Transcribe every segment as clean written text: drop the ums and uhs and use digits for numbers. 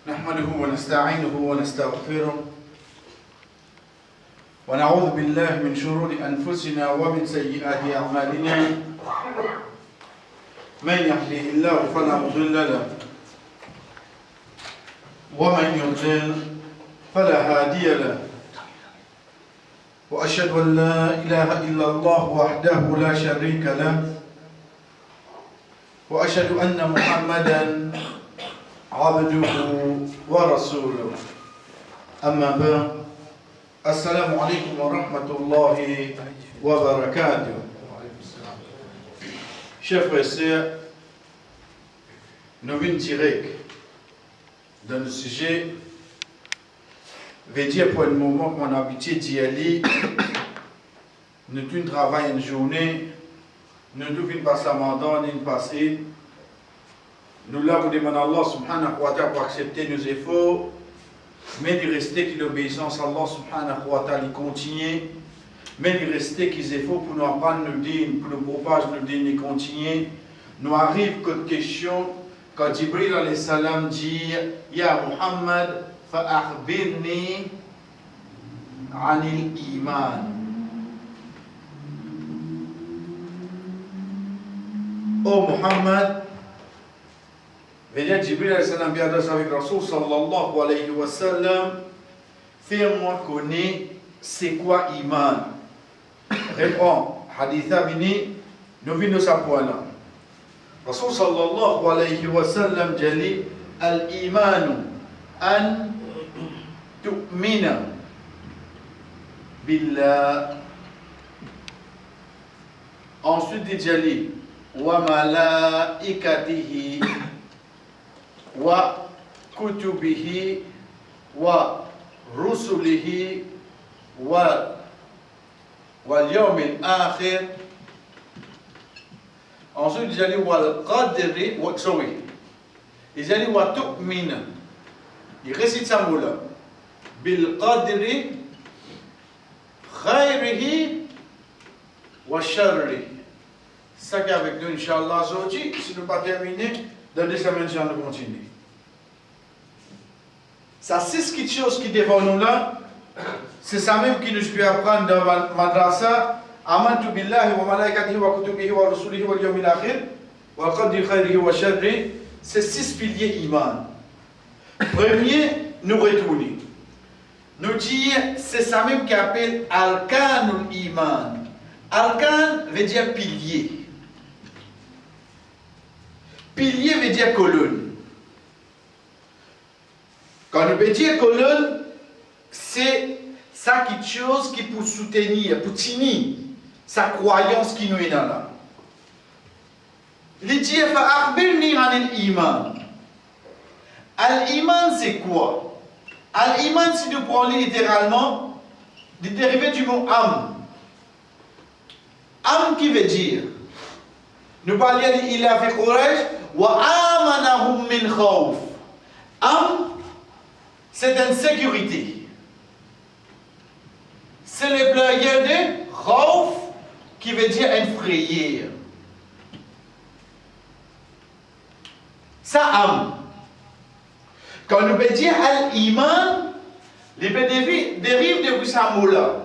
نحمده ونستعينه ونستغفره ونعوذ بالله من شرور أنفسنا ومن سيئات أعمالنا من يهده الله فلا مضل له ومن يضلل فلا هادي له وأشهد أن لا إله إلا الله وحده لا شريك له وأشهد أن محمدا عبده ورسوله أما بعد السلام عليكم ورحمة الله وبركاته. Chers frères et sœurs, nous venons direct dans le sujet. Je vais dire pour le moment qu'on a habitué d'y aller. Nous devons travailler une journée, nous devons passer à mandat, nous devons passer. Nous là vous demandons à Allah subhanahu wa ta'ala pour accepter nos efforts, mais de rester que l'obéissance à Allah subhanahu wa ta'ala continue, mais de rester qu'ils efforts pour nous apprendre nos dînes, pour nous propager nos dînes et continuer. Nous arrive qu'une question, quand Jibril alayhi salam dit Ya Muhammad, fa'akhbirni anil iman. Oh Muhammad, Jibril alayhi salam vient avec Rasoul sallallahu alayhi wa sallam, fais-moi connaître c'est quoi iman. Répond, haditha vini, nous venons à point là. Rasoul sallallahu alayhi wa sallam dit al-imanu an tu'mina billah. Ensuite il dit wa malaikatihi wa kutubihi wa rusulihi wa wal yawmil akhir. Ensuite il dit wal qadri wa sorry. Il dit wa tu'mina. Il récite ça mot là. Bil qadri khayrihi wa sharrihi. Ça qui est avec nous, Inch'Allah, aujourd'hui, si nous ne pas terminer, dans 2 semaines, nous continuer. Ça, c'est ce qui chose qui est devant nous là. C'est ça même qui nous peut apprendre dans la madrasa. Amantu billahi wa malaikatihi wa kutubihi wa rusulihi wa yawmil akhir wa qadri khayrihi wa sharrihi. C'est 6 piliers iman. Premier, nous retourner. Nous dire, c'est ça même qui appelle Arkanul Iman. Arkan veut dire pilier. Pilier veut dire colonne. Quand on veut dire colonne, c'est ça quelque chose qui peut soutenir, pour tenir sa croyance qui nous est dans là. Il dit fa'akhbirni anil iman. Al-iman c'est quoi? Al-iman, si nous prenons littéralement, est dérivé du mot âme. Âme qui veut dire, nous parlons il a fait Quraysh wa amanahum min khawf. Âme, c'est une sécurité. C'est le pluriel de khawf qui veut dire une frayeur. Ça âme. Quand nous veut dire al-iman, les dérive de ce mot-là.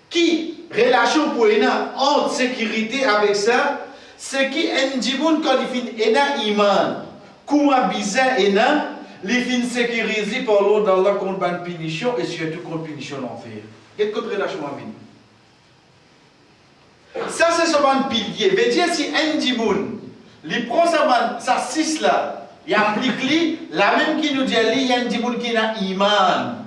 Qui relation pour ena entre sécurité avec ça, c'est qui endimoun quand il fin ena iman, kuma bizarre ena, les fin sécurisé par l'ordre d'Allah contre une punition et surtout contre punition l'enfer. Quelle autre relation à venir? Ça c'est ce ban pilier. Veut dire si endimoun, il prend ça 6 là, il applique la même qui nous dit il y a endimoun qui a iman.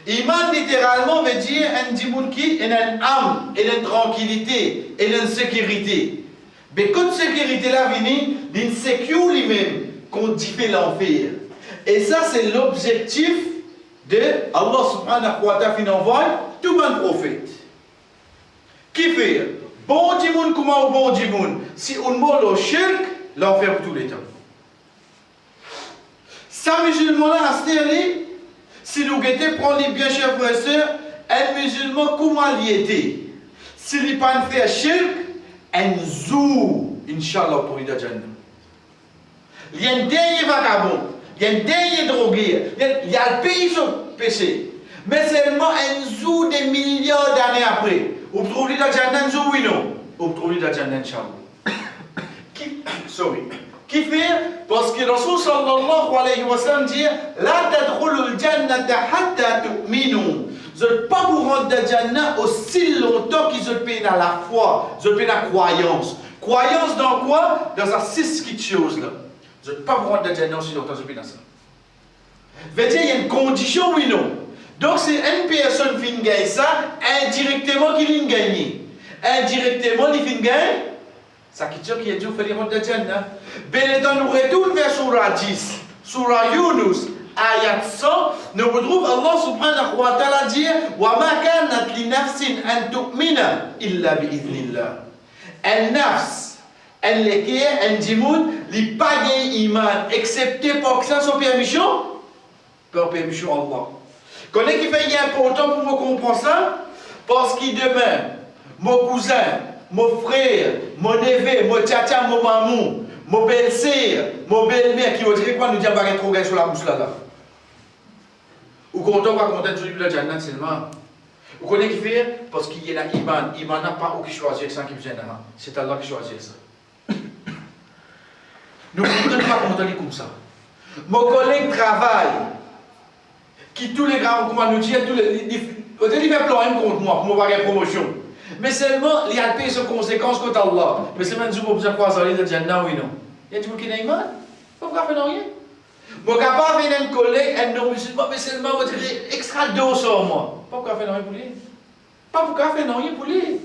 Iman littéralement veut dire un dimoun qui a une âme, une tranquillité, une sécurité. Mais quand cette sécurité-là vient d'une sécurité lui-même qu'on fait l'enfer. Et ça c'est l'objectif de Allah subhanahu wa ta'ala qui envoie tout un prophète. Qui fait bon dimoun comme un bon dimoun. Si on mord au shirk, l'enfer pour tous les temps. Ça musulman-là à ce si nous prenons les bien chers frères et sœurs, un musulman, comment il était? S'il n'est pas fait un shirk, un zou, Inch'Allah, pour Ida Jannah. Il y a un dernier vagabond, il y a un dernier drogué, il y a le pays sur le PC. Mais seulement un jour des millions d'années après. Vous trouvez dans Jannah un jour, oui non? Vous trouvez dans Jannah un jour. Sorry. Qui fait? Parce que Rasul sallallahu alayhi wa sallam dit la tadkhulul jannata hatta tu'minu. Vous n'êtes pas vous rendre dans Jannah aussi longtemps qu'ils ont payé dans la foi, ils ont payé dans la croyance. Croyance dans quoi? Dans ces 6 petites choses là. Vous n'êtes pas vous rendre dans Jannah aussi longtemps qu'ils ont payé dans ça. Veut dire il y a une condition, oui non? Donc c'est une personne qui gagne ça, indirectement qui l'a gagné. Indirectement, il fin gagne. Ça qui dit qu'il y a Dieu fait les routes de Jannah. Bien étant, nous retournons vers Surah 10, Surah Yunus, ayat 100, nous retrouvons Allah subhanahu wa ta'ala dire wa ma kanat li nafsin an tu'mina illa bi idhnillah. Un nafs, un légué, un djimoun, li pas gagne iman, excepté pour que ça soit permission, par permission Allah. Connais qui fait important pour me comprendre ça? Parce qu'il demain, mon cousin, mon frère, mon neveu, mon tchatcha, mon mamou, mon belle-sœur, mon belle-mère qui dirait quoi nous dire pas trop gain sur la bouche là. Ou content pas content sur le Jannah seulement. Vous connaissez qui fait? Parce qu'il y a l'iman. Iman n'a pas qui choisir ça qui vient là. C'est Allah qui choisit ça. Nous ne pouvons pas content comme ça. Mon collègue travaille. Qui tous les grands, comment nous dire, tous les. Il fait plein contre moi pour me faire une promotion. Mais seulement, il y a des conséquences contre Allah. Mais c'est même si vous avez croisé dans le Jannah, oui, non. Il y a des gens qui n'ont pas. Pourquoi faire rien? Mon capable vient un collègue, un non-musulman, mais seulement, vous direz, extra dos sur moi. Pourquoi faire rien pour lui? Pas pourquoi faire rien pour lui?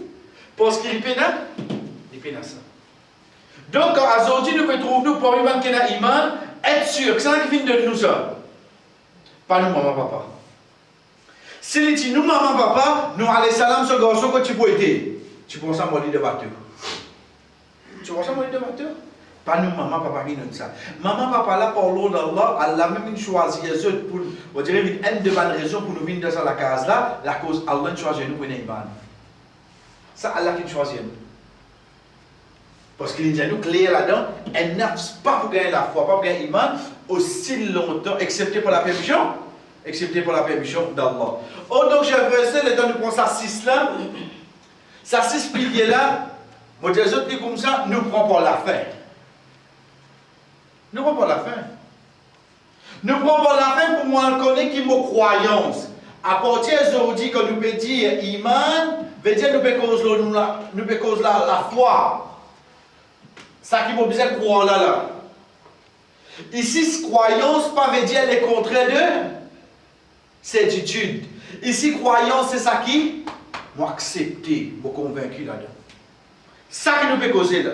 Parce qu'il peine ça. Donc, aujourd'hui, nous pouvons trouver, nous, pour les gens qui ont iman, être sûr que c'est un qui finit de nous ça. Pas nous, maman, papa. Si il dit nous, maman, papa, nous, allez salam, ce garçon que tu peux aider. Tu penses à mourir de batteur. Tu penses à mourir de batteur? Pas nous, maman, papa, qui nous ça. Maman, papa, là, pour l'eau d'Allah, elle a même choisi pour, on dirait, une de bonnes raisons pour nous venir dans la case là, la cause Allah choisit nous pour une iman. Ça, Allah qui choisit nous. Parce qu'il dit nous clair là-dedans, elle n'a pas pour gagner la foi, pas pour gagner l'iman, aussi longtemps, excepté pour la permission. Excepté pour la permission d'Allah. Oh, donc j'ai l'impression, le temps de prendre ça 6 là, ça 6 piliers là, moi je dis comme ça, nous prenons pour la fin. Nous prenons pour la fin. Nous prenons pour la fin pour moi connaître qui m'a croyance. À partir d'aujourd'hui, quand nous pouvons dire iman, veut dire nous pouvons causer la foi. Ça qui m'a besoin de croire là. Ici, croyance, pas veut dire le contraire de certitude. Ici, croyance, c'est ça qui m'a accepté, m'a convaincu là-dedans. Ça qui nous peut causer là.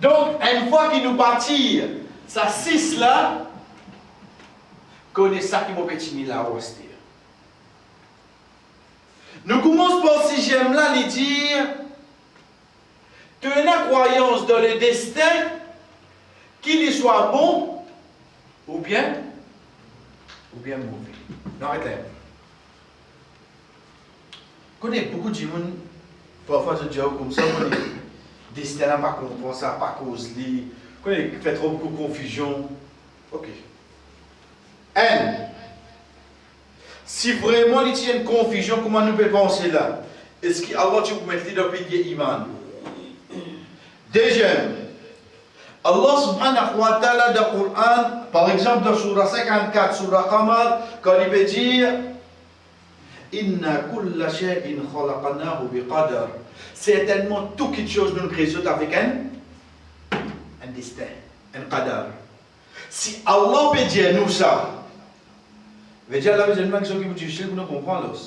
Donc, une fois qu'il nous bâtit, ça 6 là, connaît ça qui m'a pétini là où c'est. Nous commençons par 6e là, les dire, tu as une croyance dans le destin, qu'il soit bon, ou bien mauvais. Non, arrête là. Je connais beaucoup de gens, parfois je dis comme ça, le destin n'a pas compris ça, pas cause li. Je connais fait trop beaucoup de confusion. Ok. Si vraiment il y a une confusion, comment nous pouvons penser là? Est-ce qu'Allah tu peux mettre dans le pilier iman? Deuxième, Allah subhanahu wa ta'ala dans le Coran, par exemple dans Surah 54, Surah Qamar, quand il veut dire Inna kulla shay'in khalaqnahu biqadar. Certainement, toute chose nous créons avec un destin, un qadar. Si Allah peut dire nous ça, veut dire Allah veut dire une question qui vous dit, vous ne comprenez pas.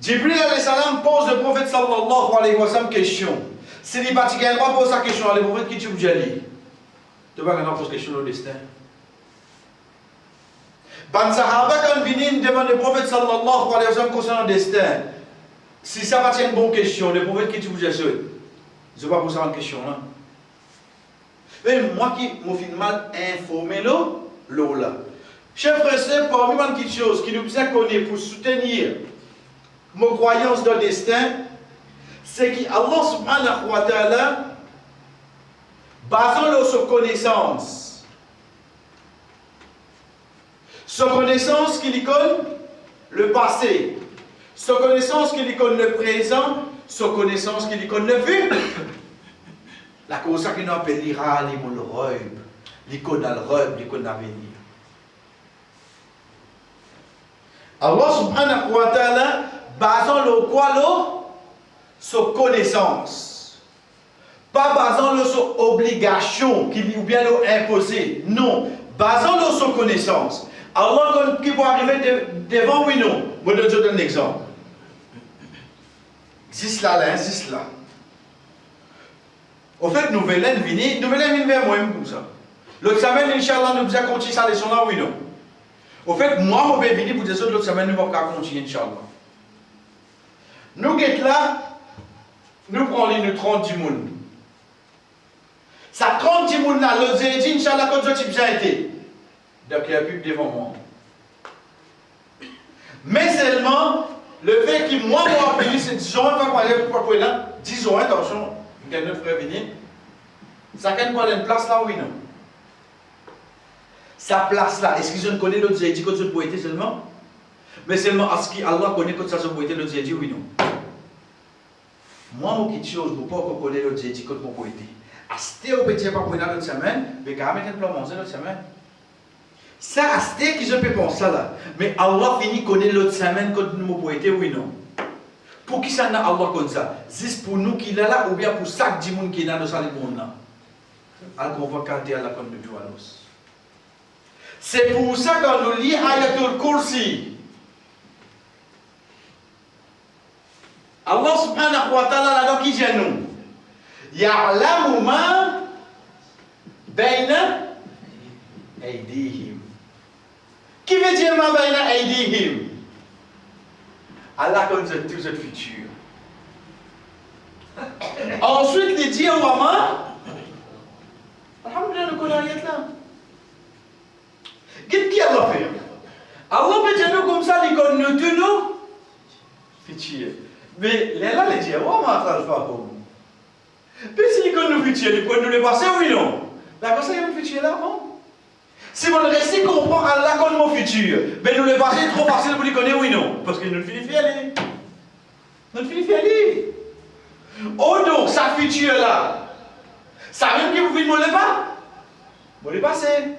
Jibril alayhi salam pose le prophète sallallahu alayhi wa sallam question. Si les particuliers posent sa question à le prophète qui tu vous dit, tu vas pas poser question au destin. Ban Sahaba quand viennent demande le prophète sallallahu alayhi wa sallam concernant le destin. Si ça va être une bonne question, le prophète qui tu vous dit, je ne vais pas poser une question là. Mais moi qui me fais mal informé là. Chers frères et sœurs, parmi les choses qui nous besoin connaître pour soutenir ma croyance dans le destin, c'est qu'Allah subhanahu wa ta'ala, Basons-le sur connaissance. Sur connaissance qui lui connaît le passé. Sur connaissance qui lui connaît le présent. Sur connaissance qui lui connaît le futur. La cause qui nous appelle l'ira, le rêve. L'icône dans le rêve, l'icône d'avenir. Allah subhanahu wa ta'ala, basons-le quoi là? Sur connaissance. Pas basons-le sur obligation ou bien le imposer. Non. Basons-le sur connaissance. Allah qui va arriver devant oui non. Moi je donne un exemple. Existe là, existe là. Au fait, nous venons venir vers moi-même comme ça. L'autre semaine, Inch'Allah, nous allons continuer ça leçon là, oui non. Au fait, moi, je vais venir pour dire ça, l'autre semaine, nous allons continuer, Inch'Allah. Nous sommes là, nous prenons les 30 monde. Ça 30 monde là, l'autre dit, Inch'Allah, quand je bien été. Donc, il y a plus devant moi. Mais seulement, le fait que moi, je vais c'est disons, pas là, disons, attention, il y a notre frère venir. Ça quand pas une place là, oui non. Sa place là, est-ce qu'ils ont connu l'autre dit que c'est poété seulement? Mais seulement, est-ce qu'Allah connaît que ça c'est poété l'autre dit oui non? Moi, mon petite chose, je ne peux pas connaître l'autre dit que c'est poété. Asté au petit pas pour l'autre semaine, mais quand même, il y a un plan manger l'autre semaine. Ça, asté qui je peux penser là. Mais Allah finit connaître l'autre semaine quand nous poété oui non? Pour qui ça n'a Allah comme ça? C'est pour nous qui est là ou bien pour chaque monde qui est là dans ce monde là? Alors qu'on va garder Allah comme nous jouons. C'est pour ça que quand nous lisons Ayatul Kursi, Allah subhanahu wa ta'ala là-dedans qui dit nous, Ya'lamu ma bayna aydihim. Qui veut dire ma bayna aydihim? Allah connaît tout ce futur. Ensuite, il dit à Wama, Alhamdulillah, nous connaissons rien là. Qu'est-ce qu'il Allah fait? Allah peut dire nous comme ça, il connaît tout nous. Futur. Mais là, il dit, Wama, ça le fait. Mais s'il connaît le futur, il connaît le passé, oui non? La cosa, il y a le futur là, non? Si on reste comprend Allah comme mon futur, mais nous le passé est trop facile pour lui connaître, oui non? Parce que nous le finissons aller. Nous le finissons aller. Oh donc, sa futur là, ça même qui vous ne me pas? Vous le passez.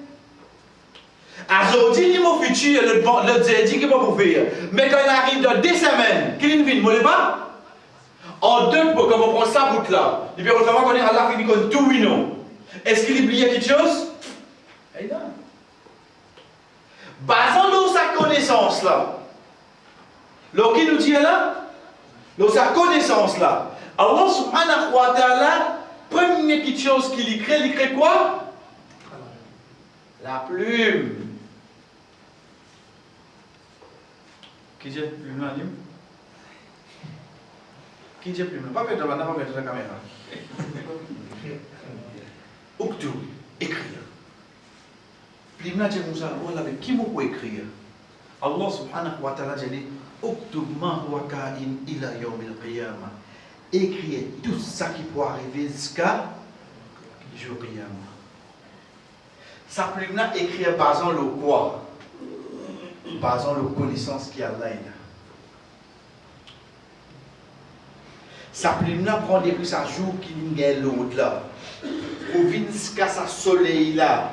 Aujourd'hui, il mon futur, le dit qu'il va vous faire. Mais quand il arrive dans 2 semaines, qu'il ne vient pas? En 2 mots, quand on prend sa route là, il peut savoir qu'on est Allah qui connaît tout, oui non? Est-ce qu'il oublie quelque chose? Eh non. Basons-nous sa connaissance là. L'autre qui nous dit là, sa connaissance là. Allah subhanahu wa ta'ala, première petite chose qu'il crée quoi? La plume. Qui dit plume là, Dim? Qui dit plume? Pas mettre la caméra. Uktu, écrire. Plume là, c'est comme ça, on l'avait qui m'a écrire? Allah subhanahu wa ta'ala dit, Uktub ma huwa ka'in ila yawm al-qiyamah. Écrire tout ça qui peut arriver jusqu'à jour qiyamah. Ça plume là, écrire basant le quoi? Basant le connaissance qui est là. Sa plume là prend depuis sa jour qui n'est l'autre là. Pour venir jusqu'à sa soleil là.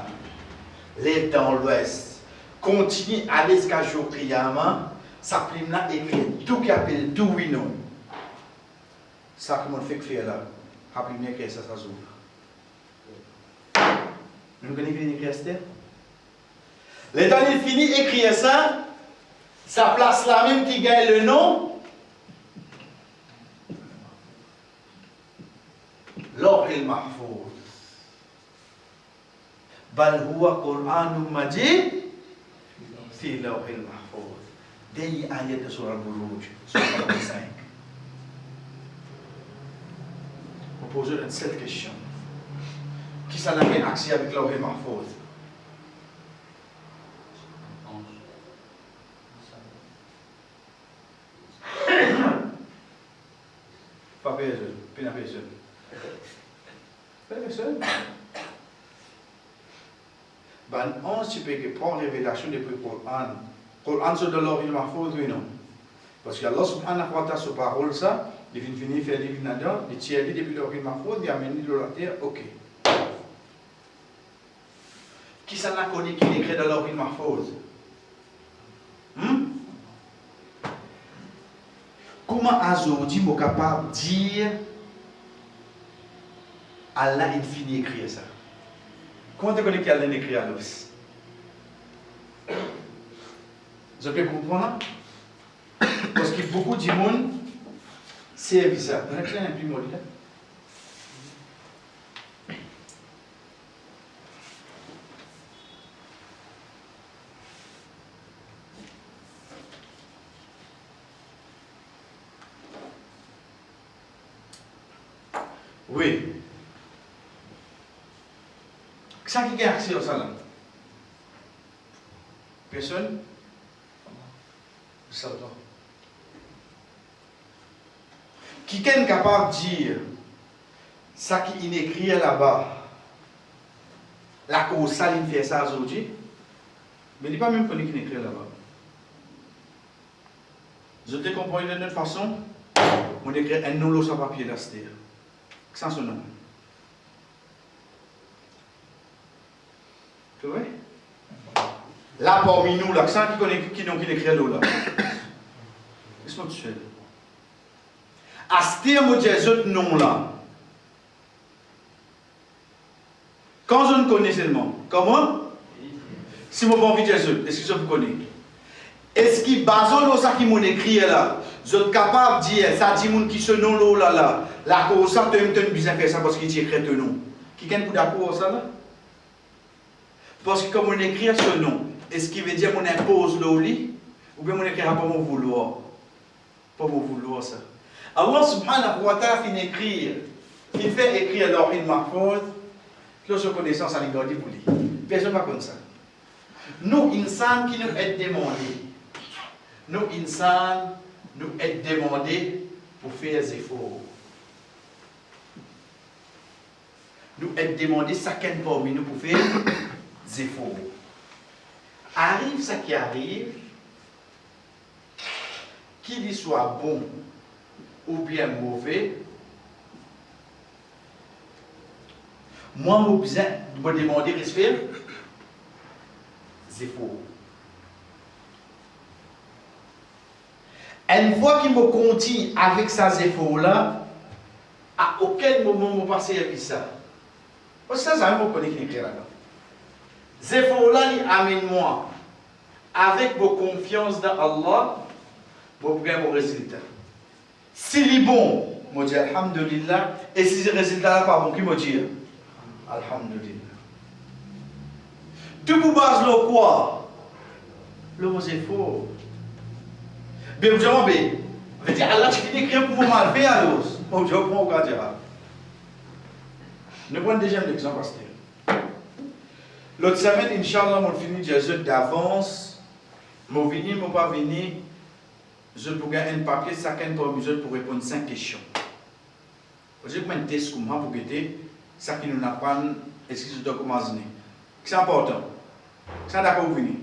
L'est dans l'ouest. Continue à aller jusqu'à jour qiyamah. Sa plume là écrit tout qui appelle tout oui non. Ça comment fait faire là. La plume écrit ça jour. Nous connaissons qui écrit Esther? L'état il finit écrire ça. Ça place là même qui gagne le nom. Lawh al-Mahfouz. Bal huwa Qur'anun Majid fi Lawh al-Mahfouz. Dernière ayat de Surah Al-Buruj, Surah 45. On pose une seule question. Qui ça n'a accès avec Lawh al-Mahfouz? Pas personne, pas personne. Pas personne. Ben, on se peut prendre révélation depuis le Coran. Le Coran, c'est de l'Orient Mahfouz, oui, non. Parce que Allah subhanahu wa ta'ala, sa parole, ça, il vient finir, faire des vinadans, il tire depuis l'Orient Mahfouz, il amène de la terre, ok. Qui ça n'a connu qui écrit dans l'Orient Mahfouz? Comment aujourd'hui je suis capable de dire Allah il finit d'écrire ça? Comment tu connais qu'Allah écrit à l'os? Je peux comprendre? Parce que beaucoup de monde servent ça. On a créé un primo là. Oui. Ça qui a accès au salon? Personne? Ça va. Qui est capable de dire ça qui est écrit là-bas? La cause ça, il fait ça aujourd'hui? Mais il n'est pas même connu qui est écrit là-bas. Je te comprends de notre façon, on écrit un nom sur papier là, c'est-à-dire. Sans son nom. Tu vois? Là, parmi nous, l'accent qui connaît qui écrit là. Laisse-moi tout seul. À ce terme de Jésus, nom là. Quand je ne connais seulement, comment? Si je m'en vis Jésus, est-ce que je vous connais? Est-ce qu'il base ça qui m'ont écrit là? Je suis capable de dire, ça dit mon qui ce nom là, la cause ça, tu as besoin de faire ça parce qu'il écrit ton nom. Qui est pour d'accord ça là? Parce que comme on écrit ce nom, est-ce qu'il veut dire qu'on impose le lit? Ou bien on écrit pas mon vouloir? Pas mon vouloir ça. Allah subhanahu wa ta'ala finit écrire. Il fait écrire alors il mahfouz. Close connaissance à l'égardie pour lui. Personne pas comme ça. Nous, insan qui nous est demandé. Nous, insan, nous est demandé pour faire des efforts. Nous est demandé chacun parmi nous pour faire des efforts. Arrive ce qui arrive, qu'il soit bon ou bien mauvais, moi, j'ai besoin de me demander de faire des efforts. Une fois qu'il me continue avec ces efforts-là, à aucun moment je ne passe à ça. Parce que ça, je ne connais pas là-dedans. Ces efforts-là, ils amènent moi, avec vos confiance dans Allah, pour gagner mon résultat. S'il est bon, je dis Alhamdulillah, et si le résultat n'est pas bon, qui me dit Alhamdulillah. Tu peux baser le quoi? Le mot c'est faux. Bien, vous avez dit Allah, tu finis d'écrire pour moi, fais à l'os. Bon, je prends au cas de nous prenons déjà un exemple, pasteur. L'autre semaine, Inch'Allah, on finit Jésus d'avance. Je ne viens pas venir. Je peux gagner un papier, chacun pour pour répondre 5 questions. Je vais un test comme ça pour guetter. Ça qui nous apprend, est-ce que je dois commencer? C'est important. C'est d'accord vous venir.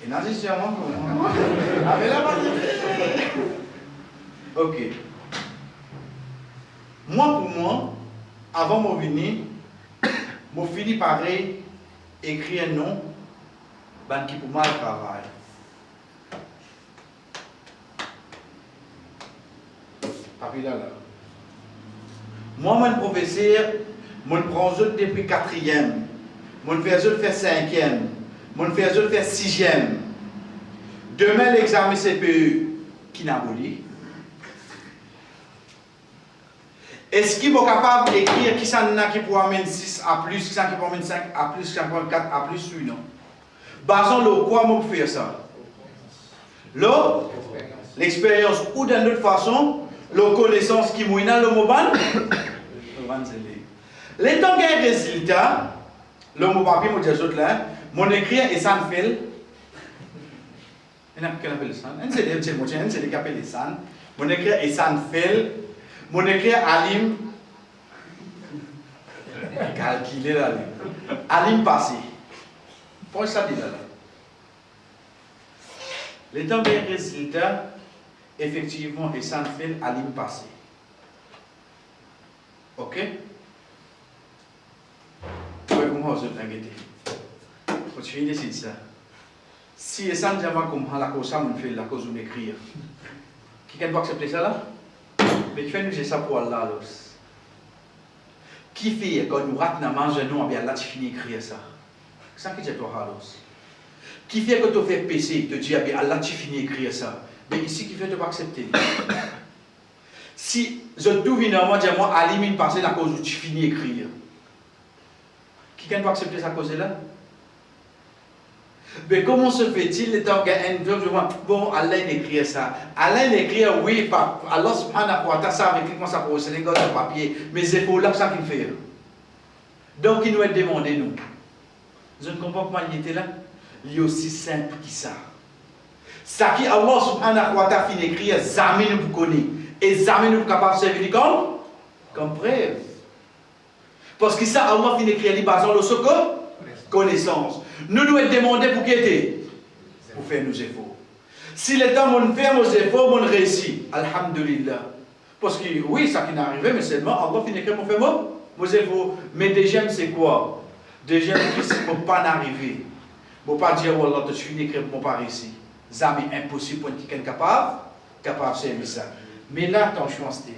Et là, c'est vraiment comment? Avec la partie. Ok. Moi, pour moi, avant de venir, je finis par écrire un nom qui pour moi travail. Papier là. Moi, mon professeur, mon prend depuis 4e, mon fait 5e, mon fait 6e. Demain, l'examen CPE qui n'a pas lu. Est-ce qu'il est capable d'écrire qui s'en a qui peut amener 6 à plus, qui s'en peut amener 5 à plus, qui s'en peut 4 à plus, oui, non? Basons le quoi, moi, pour faire ça? L'expérience, ou d'une autre façon, la connaissance qui mouille dans le mobile. Les temps qu'il y a un résultat, le mot papier, moi, je là, mon écrit est sans fil. Il y a qui appelle ça? C'est qui appelle ça. Mon écrit est sans fil. Mon écrit Alim. Calculer là. à l'île passée. Pour ça, dit là. Les temps des résultats, effectivement, et ça fait à l'île passée. Ok? Oui, comment vous êtes inquiété? Vous finissez ici ça. Si et ça ne jamais comme la cause ça, on fait la cause où écrire. Qui peut accepter ça là? Mais qui fait nous j'ai ça pour Allah alors. Qui fait quand nous ratons à manger nous, bien là tu finis écrire ça. Ça qui dit toi alors. Qui fait que tu fais péché, te dis bien Allah tu finis écrire ça. Mais ici qui fait de pas accepter. Si je trouve une moi dire moi alimine passer la cause où tu finis écrire. Qui peut accepter sa cause là? Mais comment se fait-il étant qu'un jour je vois, bon, Allah écrit ça. Allah écrit, oui, par Allah subhanahu wa ta'ala, ça avec comment ça pour les gars de papier, mais c'est pour là que ça qu'il fait. Donc il nous a demandé, nous. Je ne comprends pas comment il était là. Il est aussi simple que ça. Ça qui Allah subhanahu wa ta'ala finit écrire, jamais nous connaît. Et jamais nous capable de servir comme preuve. Parce que ça, Allah finit écrire, il base le secours. Connaissance. Nous nous être demandé pour qui était? Pour faire nos efforts. Si les temps on fait nos efforts, on réussit. Alhamdulillah. Parce que oui, ça qui n'est arrivé, mais seulement Allah finit pour faire nos efforts. Mais déjà, c'est quoi? Déjà, c'est pour ne pas arriver. Pour ne pas dire, oh Allah, je suis écrit pour ne pas réussir. Ça c'est impossible pour quelqu'un capable de faire ça. Mais là, attention à ce terme.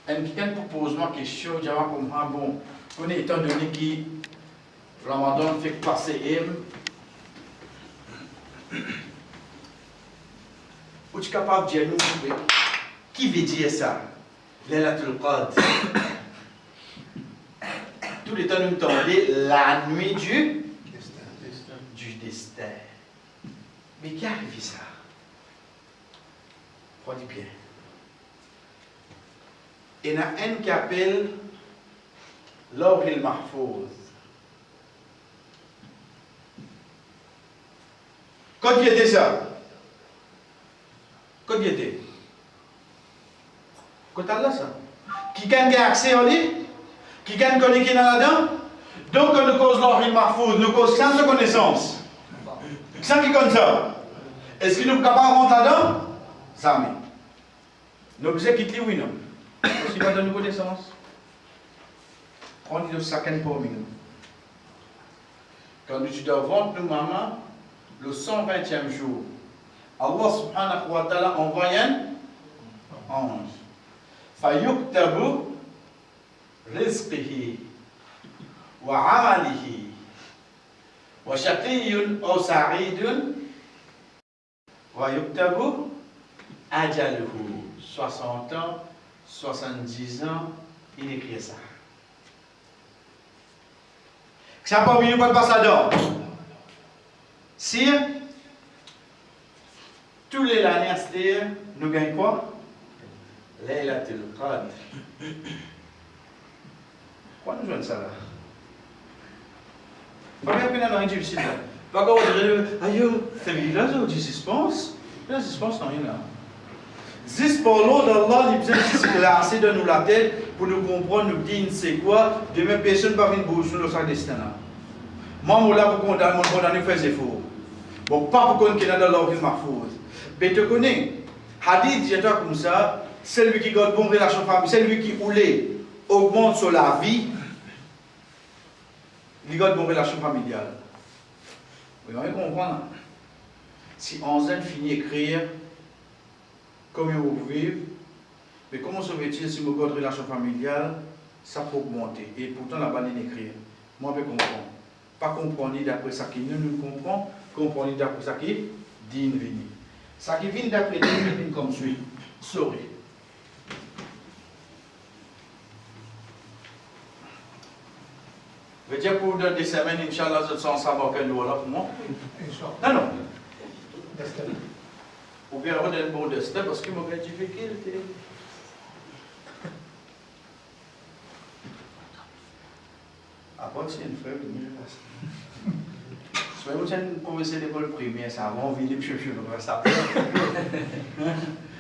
Quelqu'un propose moi une question, je dis, bon, on est étant donné qui Ramadan fait passer Vous êtes capable de dire nous, qui veut dire ça? Laylatul Qadr. Tout le temps nous entendons la nuit du destin. Mais qui arrive ça? Prenez bien. Il y en a un qui appelle Lawhil Mahfouz. Quand il était ça? Quand il était? Quand il a ça? Qui a accès au lit? Qui a connu qui est là-dedans? Donc, nous cause Lawhil Mahfouz, nous cause sans connaissance. Sans qui connaît ça? Est-ce que nous sommes capables de rentrer là-dedans? Jamais. Nous sommes quitter oui, non? Parce qu'il va donner connaissance. On dit ça qu'un pour nous. Quand nous dois vendre nos mamans, le 120e jour, Allah subhanahu wa ta'ala envoie un ange. Fayuktabu rizqihi wa amalihi wa shaqiyyun aw sa'idun wa yuktabu ajaluhu. 60 ans, 70 ans, il écrit ça. Ça n'a pas oublié pas de passer là-dedans. Si tous les années, nous gagnons quoi? Laylatul Qadr. Pourquoi nous jouons ça là? Pas bien qu'on a rien difficile là. Pas qu'on va dire, aïe, c'est là, j'ai du suspense. Là, suspense, non, il y en a. Juste pour l'eau d'Allah, il besoin de assez de nous la tête pour nous comprendre, nous dire c'est quoi. Demain, personne ne va venir bouger sur notre destin là. Moi, je suis là pour condamner faire des efforts. Bon, pas pour qu'on ait dans l'ordre Mahfouz. Mais tu connais, hadith, j'ai comme ça, celui qui garde bonne relation famille, celui qui roulait, augmente sur la vie, il garde bonne relation familiale. Vous allez comprendre. Si on finit d'écrire, comme vous vivez, mais comment se fait-il si vous garde relation familiale, ça peut augmenter. Et pourtant, la banane écrire. Moi, je peux comprendre. Pas comprendre d'après ça qui nous comprend, comprendre d'après ça qui dit vini. Ça qui vient d'après dit comme suit. Sorry. Je veux dire pour dans des semaines, Inch'Allah, je sens ça va faire nous là pour moi. Non, non. Ou bien on a un bon destin parce que mon difficulté. Après, c'est une frère de mieux. Soit vous avez commencé l'école primaire, ça va envie de chercher le ça.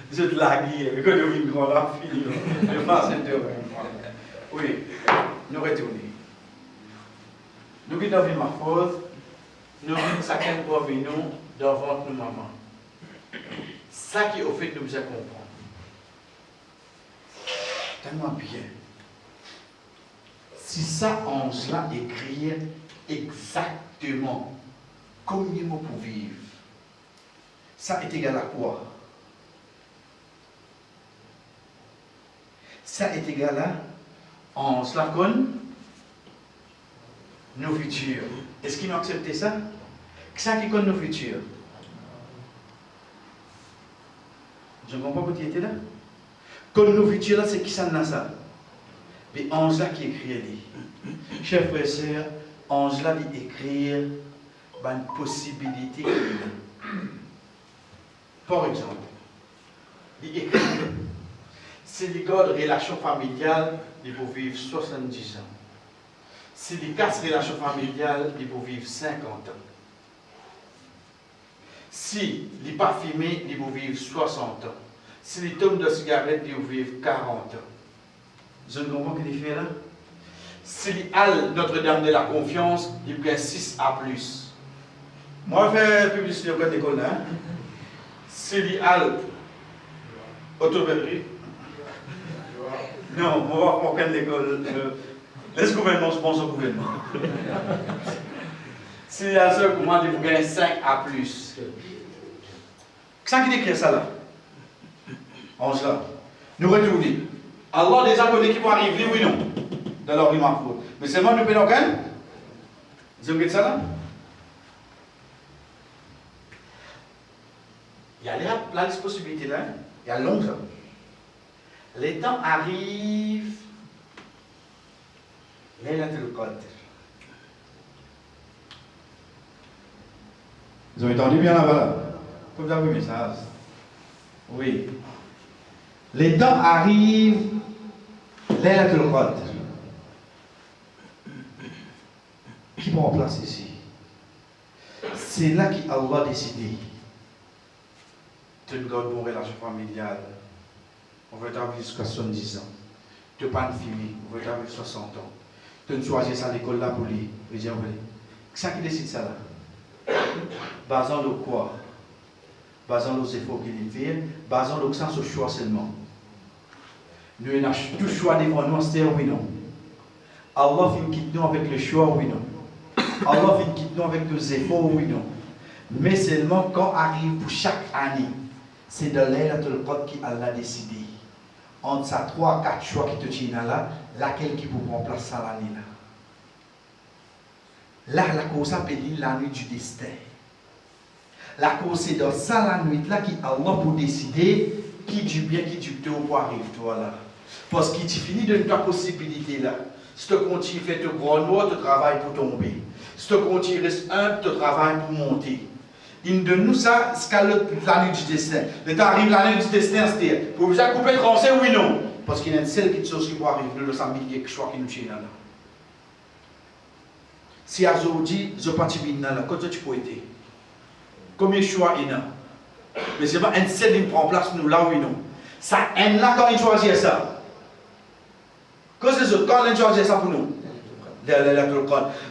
Vous êtes lagué, mais quand vous êtes grand là, fini. Je passe un peu. Oui, nous retournons. Nous qui avons ma faute, nous vivons chacun pour nous devant nos mamans. Ça qui au fait nous a comprendre. Tellement bien. Si ça en cela écrire exactement comme il mot pour vivre, ça est égal à quoi? Ça est égal à en cela comme nos futurs. Est-ce qu'ils ont accepté ça? Ça qui compte nos futurs. Je ne comprends pas pourquoi tu étais là. Comme nos futurs, là, c'est qui ça n'a ça? Mais Angela qui écrit, chers frères et sœurs, Angela dit écrire une possibilité. Par exemple, il écrit si les gars de relation familiale, ils peuvent vivre 70 ans. Si les casse relation familiale, ils peuvent vivre 50 ans. Si les pas fumés, ils peuvent vivre 60 ans. Si les tomes de cigarettes, ils peuvent vivre 40 ans. Je ne comprends pas ce qu'il fait là. Si les halles Notre-Dame de la Confiance, ils prennent 6 à plus. Moi, je fais publicité auprès de l'école là. Si les halles Autoberry. Non, on va prendre l'école. Laisse le gouvernement, je pense au gouvernement. Si les halles comment ils prennent 5 à plus. Qu'est-ce qui décrit ça là? Angela, nous retournons. Allah déjà connaît qui vont arriver, oui ou non, dans leur vie marfaute. Mais seulement nous prenons quand même. Vous avez ça là? Il y a la possibilité là, il y a longtemps. Les temps arrivent, Laylatul Qadr. Vous avez entendu bien là-bas là? Comme vous avez vu le message. Oui. Les temps arrivent, Laylatul Qadr. Qui prend place ici? C'est là qu'Allah a décidé. Tu as une bonne relation familiale. On va t'avoir jusqu'à 70 ans. Tu n'as pas de famille. On va t'avoir 60 ans. Tu as choisi ça à l'école là pour lui. C'est ça qui décide ça là. Basant le quoi? Basant les efforts qu'il fait, basant le sens au choix seulement. Nous avons tout choix devant nous, c'est oui non. Allah fait quitte nous avec le choix, oui non. Allah fait quitte nous avec nos efforts, oui non. Mais seulement quand arrive pour chaque année, c'est de Laylatul Qadr qui Allah a décidé. Entre ces 3-4 choix qui te tiennent là, laquelle qui peut prendre place à l'année là. Là, la cause s'appelle la nuit du destin. La cause c'est dans ça la nuit là qui Allah pour décider qui du bien, qui du tôt pour arriver toi là. Parce qu'il t'y finit de ta possibilité là. Si tu continues à faire te grand noir, tu travailles pour tomber. Si tu continues à rester humble, tu travailles pour monter. Il de nous ça, c'est la nuit du destin. Le temps arrive la nuit du destin, c'est-à-dire, pour vous couper tranché, oui non. Parce qu'il y a une seule chose qui peut arriver, le samedi, quelque chose qui nous tient là. Si aujourd'hui, je ne suis pas là, quand tu peux aider? Combien de choix il y a? Mais c'est pas un seul qui prend place nous là, oui non. Ça aime là quand il choisit ça. Quand c'est ça, quand il choisit ça pour nous?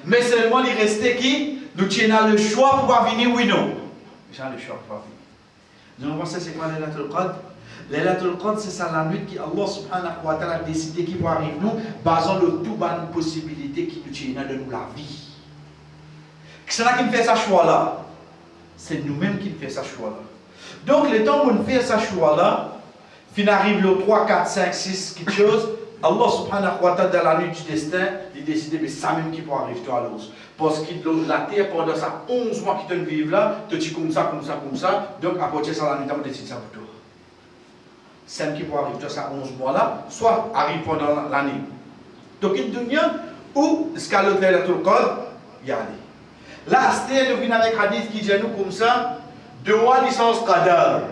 Mais seulement il restait qui? Nous tenons le choix pour venir, oui non. J'ai le choix pour venir. Nous pensons c'est quoi Laylatul Qadr? Laylatul Qadr c'est ça la nuit qui Allah subhanahu wa ta'ala a décidé qui va arriver nous, basant le tout bonne possibilité qui nous tient de nous la vie. C'est là qui me fait ça choix là. C'est nous-mêmes qui faisons ce choix-là. Donc, le temps où on fait ce choix-là, fin arrive le 3, 4, 5, 6, quelque chose, Allah subhanahu wa ta'ala, dans la nuit du destin, il décide que c'est ça même qui peut arriver à l'os. Parce que la terre, pendant ça 11 mois qui te vivent là, te dit comme ça, comme ça, comme ça, donc à partir de ça, la nuit, on décide ça pour toi. C'est qui peut arriver à ça 11 mois là, soit arrive pendant l'année. Donc, il y a où, ce qu'à l'autre, il y a là, c'est nous venons avec un hadith qui dit nous comme ça, de moi licence qadar.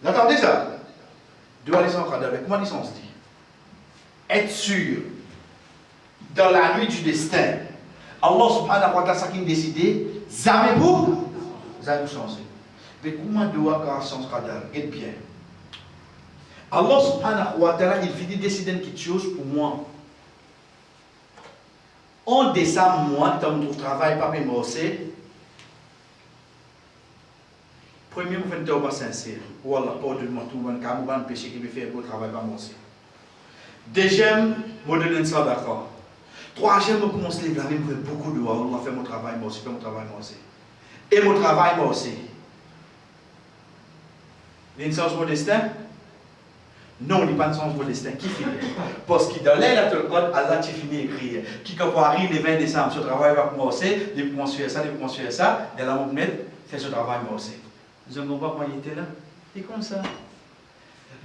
Vous entendez ça? De moi licence qadar, avec moi licence dit. Être sûr, dans la nuit du destin, Allah subhanahu wa ta'ala, ça qui me décidé, jamais vous, jamais changer. Mais comment doit avoir licence qadar? Et bien. Allah subhanahu wa ta'ala, il finit décider quelque chose pour moi. On descend, moi, dans mon travail, pas mes morceaux. Premier, vous faites un tauba sincère. Ou Allah, pardonne-moi tout, un péché qui me fait un beau travail, pas morceau. Deuxième, je donne ça d'accord. Troisième, je commence à lever la main, je fais beaucoup de doigts. Allah, fait mon travail, moi aussi, fais mon travail, moi aussi. Et mon travail, moi aussi. Il y a une sens de destin? Non, il n'y a pas de sens de destin. Qui finit? Parce que dans l'air, Allah tu finis écrire. Qui quand arrive le 20 décembre, ce travail va commencer, il commence à faire ça, il commence à faire ça, et là, on fait ce travail, moi aussi. Vous ne comprenez pas comment il était là? C'est comme ça.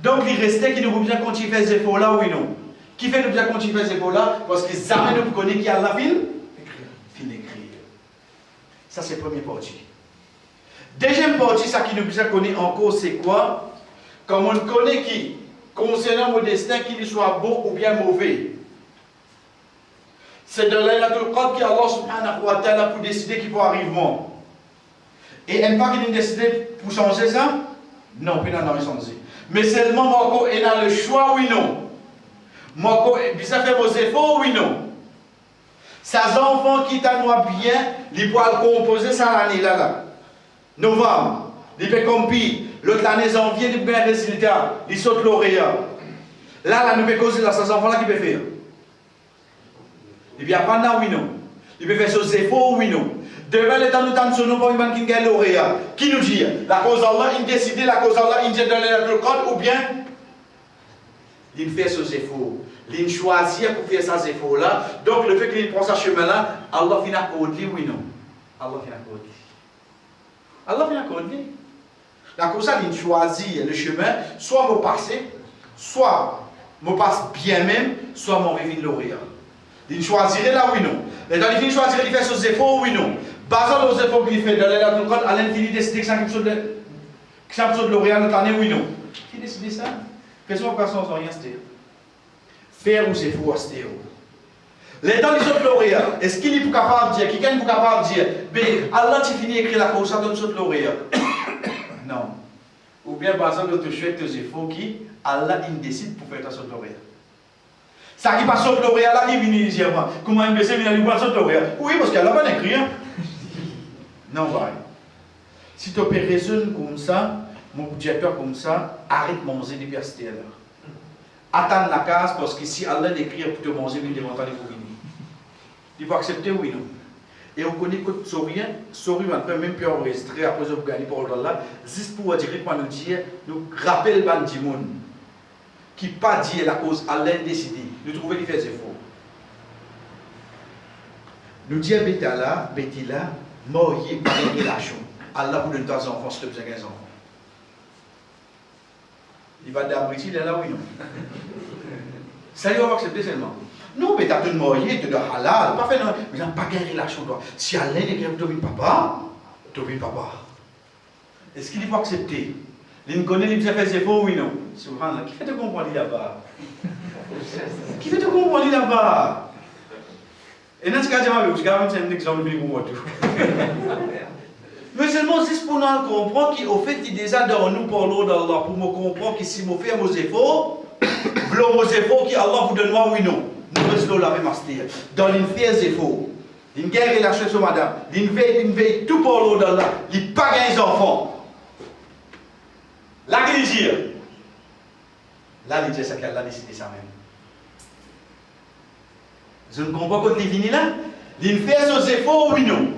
Donc, il restait qui nous bien continuer à faire ces efforts-là, oui, non? Qui fait nous bien continuer à faire ces efforts-là? Parce que jamais nous connaissons qui a la ville? Fin écrire. Ça, c'est la première partie. Deuxième partie, ça qui nous bien connaît encore, c'est quoi? Comme on connaît qui? Concernant mon destin, qu'il soit bon ou bien mauvais. C'est de Laylatul Qadr qui Allah subhanahu wa ta'ala pour décider qui va arriver. Et elle pas qu'il décidé pour changer ça? Non, il n'a pas changé. Mais seulement, Moko, il a le choix, oui, non. Moko, ça fait vos efforts, oui, non. Ces enfants qui t'en bien, ils peuvent composer ça l'année là. Novembre, ils peuvent compiler. L'autre année, janvier, ils peuvent faire un résultat. Ils sautent lauréat. Là, nous pouvons causer là, ces enfants-là qui peuvent faire. Ils peuvent apprendre, oui, non. Ils peuvent faire ces efforts, oui, non. Demain, le temps nous t'en sommes pas une qui gagne lauréat. Qui nous dit? La cause Allah, il décide, la cause Allah, il dit dans le code, ou bien il fait ces efforts. Il choisit pour faire ces efforts-là. Donc, le fait qu'il prend ce chemin-là, Allah finit à côté, oui, non. Allah finit à côté. Allah finit à côté. La cause ça, il choisit le chemin, soit me passer, soit me passe bien même, soit mon vivre lauréat. Il choisirait là, oui, non. Et dans il choisirait, il fait ses efforts, oui, non. Basant les efforts qu'il fait dans le code, à l'infini, décider que 5% de lauréat notre année, oui, non. Qui décide ça? Personne sans rien se dire. Faire ou c'est faux à se dire. Les temps des autres lauréats, est-ce qu'il est capable de dire, quelqu'un est capable de dire, mais Allah tu finis d'écrire la cause, ça donne autres lauréats? Non. Ou bien basant notre choix tes efforts qui, Allah il décide pour faire ta sorte lauréat. Ça qui passe au lauréat là qui vient dire, comment un BC vient lui passer au lauréat? Oui, parce qu'elle n'a pas écrit. Non, pareil. Si tu peux raisonner comme ça, mon directeur comme ça, arrête de manger des pièces là. Attends la case parce que si Allah écrit pour te manger, il devant t'aller pour venir. Il faut accepter oui non. Et on connaît que Sorry, on peut même plus enregistrer après vous gagner pour Allah, juste pour dire quoi nous dire, nous rappelle ban du monde qui pas dit la cause Allah décidé, nous trouver qu'il fait ses faux. Nous disons Betala, Betila, morier par une relation. Allah vous donne 3 enfants, s'il te plaît, 15 enfants. Il va d'abriter, il est là, oui, non. Ça, il va accepter seulement. Non, mais tu as tout marié, tu as halal, pas fait, non, mais tu n'as pas gagné relation, toi. Si Allah est grave, tu as papa, tu as papa. Est-ce qu'il faut accepter? Il connaît les fait ses faux, oui, non. Subhanallah, qui fait te comprendre là-bas? Qui fait te comprendre là-bas? Et dans ce cas, je vais un exemple de vous. Mais seulement juste pour nous comprendre qu'au fait, il déjà dans nous pour l'eau d'Allah, pour me comprendre que si je fais mes efforts, vos efforts qui Allah vous donne moi, oui, non. Nous restons la même astuce. Dans une fière efforts, une guerre relation sur madame, une veille, tout pour l'eau d'Allah, il n'y a pas les enfants. Là, qu'il dit, là, il dit ça qu'Allah a décidé ça même. Je ne comprends pas quand il vient là. Il fait ses efforts, oui, non.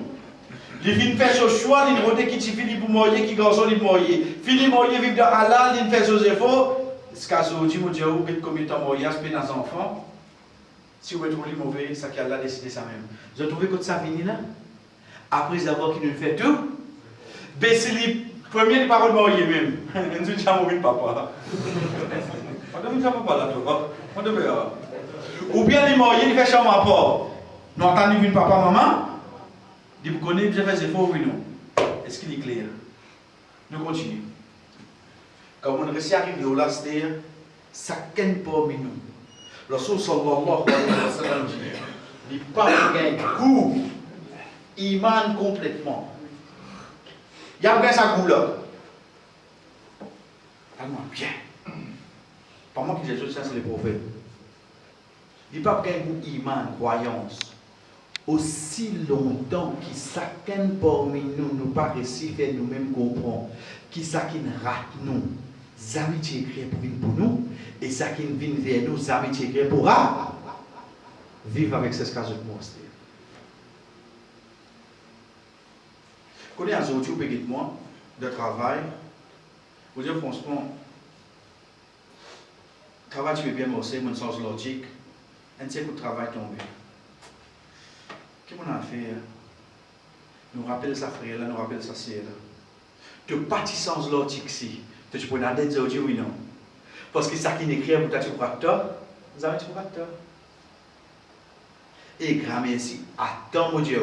Il vient faire son choix, il rote qui finit pour mourir, qui garçon il mourir. Fini mourir, vivre dans Allah, il fait ses efforts. Ce cas où je me dis, vous faites combien de temps mourir, c'est dans les enfants. Si vous trouvez mauvais, c'est qu'Allah a décidé ça même. Vous avez trouvé que ça vient là. Après avoir qu'il nous fait tout, ben c'est les premières paroles mourir même. Je ne suis pas mauvais papa. On ne devait pas là, toi. On devait. Ou bien il mourir, il fait chambre à port. Nous entendons une papa, maman. Il vous connaît, bien fait ses efforts, oui, non. Est-ce qu'il est clair? Nous continuons. Quand on réussit à arriver au last day, ça ne pas nous. Le Rasul sallallahu alayhi wa sallam dit, il parle d'un goût, iman complètement. Il y a bien sa goût là. Tellement bien. Pas moi qui dis ça, c'est les prophètes. Il parle d'un goût iman, croyance. aussi longtemps que chacun parmi nous nous pas réussi à nous-mêmes comprendre qui ça qui rate nous, amitié écrit pour nous, et ça qui vient vers nous, amitié écrit pour vivre avec ce cas de monster. Quand on est aujourd'hui au moi de travail, vous dire franchement, travail tu peux bien bosser, mon sens logique, un petit coup de travail tombé. Qu'est-ce qu'on a fait? Nous rappelle ça frère là, nous rappelle ça c'est là. Tu pas de sens logique ici. Tu peux pas dire oui non. Parce que ça qui n'est écrit pour toi tu crois que toi, vous avez tu crois que toi. Et grammaire ici, attends mon Dieu.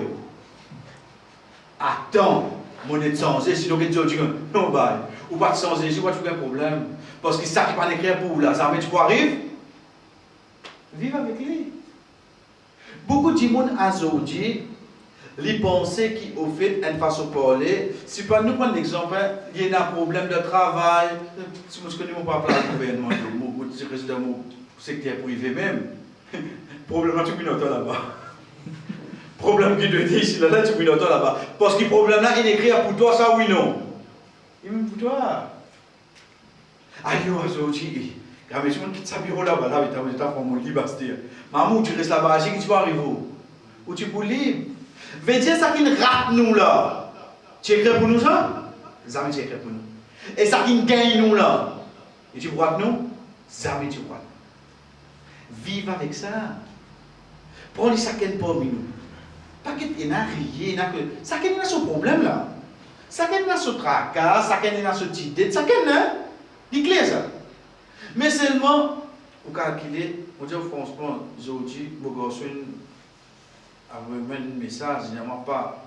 Attends, mon est changé, sinon que Dieu dit non bah, ou pas de changer, je vois tu as un problème. Parce que ça qui pas écrit pour là, ça mais tu crois arrive. Vive avec lui. Beaucoup de monde aujourd'hui, les pensées qui ont fait une façon de parler, si pas nous prendre l'exemple, il y a un problème de travail, si vous connaissez mon papa, le gouvernement, je reste dans mon secteur privé même, problème tu peux noter là-bas. Problème qui te dit ici, là, tu peux noter là-bas. Parce que le problème là, il est écrit pour toi, ça oui non. Il me pour toi. Aïe, aujourd'hui, quand je quitte sa bureau là-bas, là, tu as fait mon libre, maman, tu restes là-bas, tu vas arriver où tu peux libre. Veut dire ça qui rate nous là. Tu écris pour nous ça? Jamais tu écris pour nous. Et ça qui gagne nous là. Et tu crois que nous? Jamais tu crois. Vive avec ça. Prenez ça qui est parmi nous. Pas qu'il y a rien, ça qui est son problème là. Ça qui est son tracas, ça qui est son idée, ça qui est clair ça. Mais seulement, vous calculez, vous dites franchement, aujourd'hui, vous avez un message, il n'y a pas.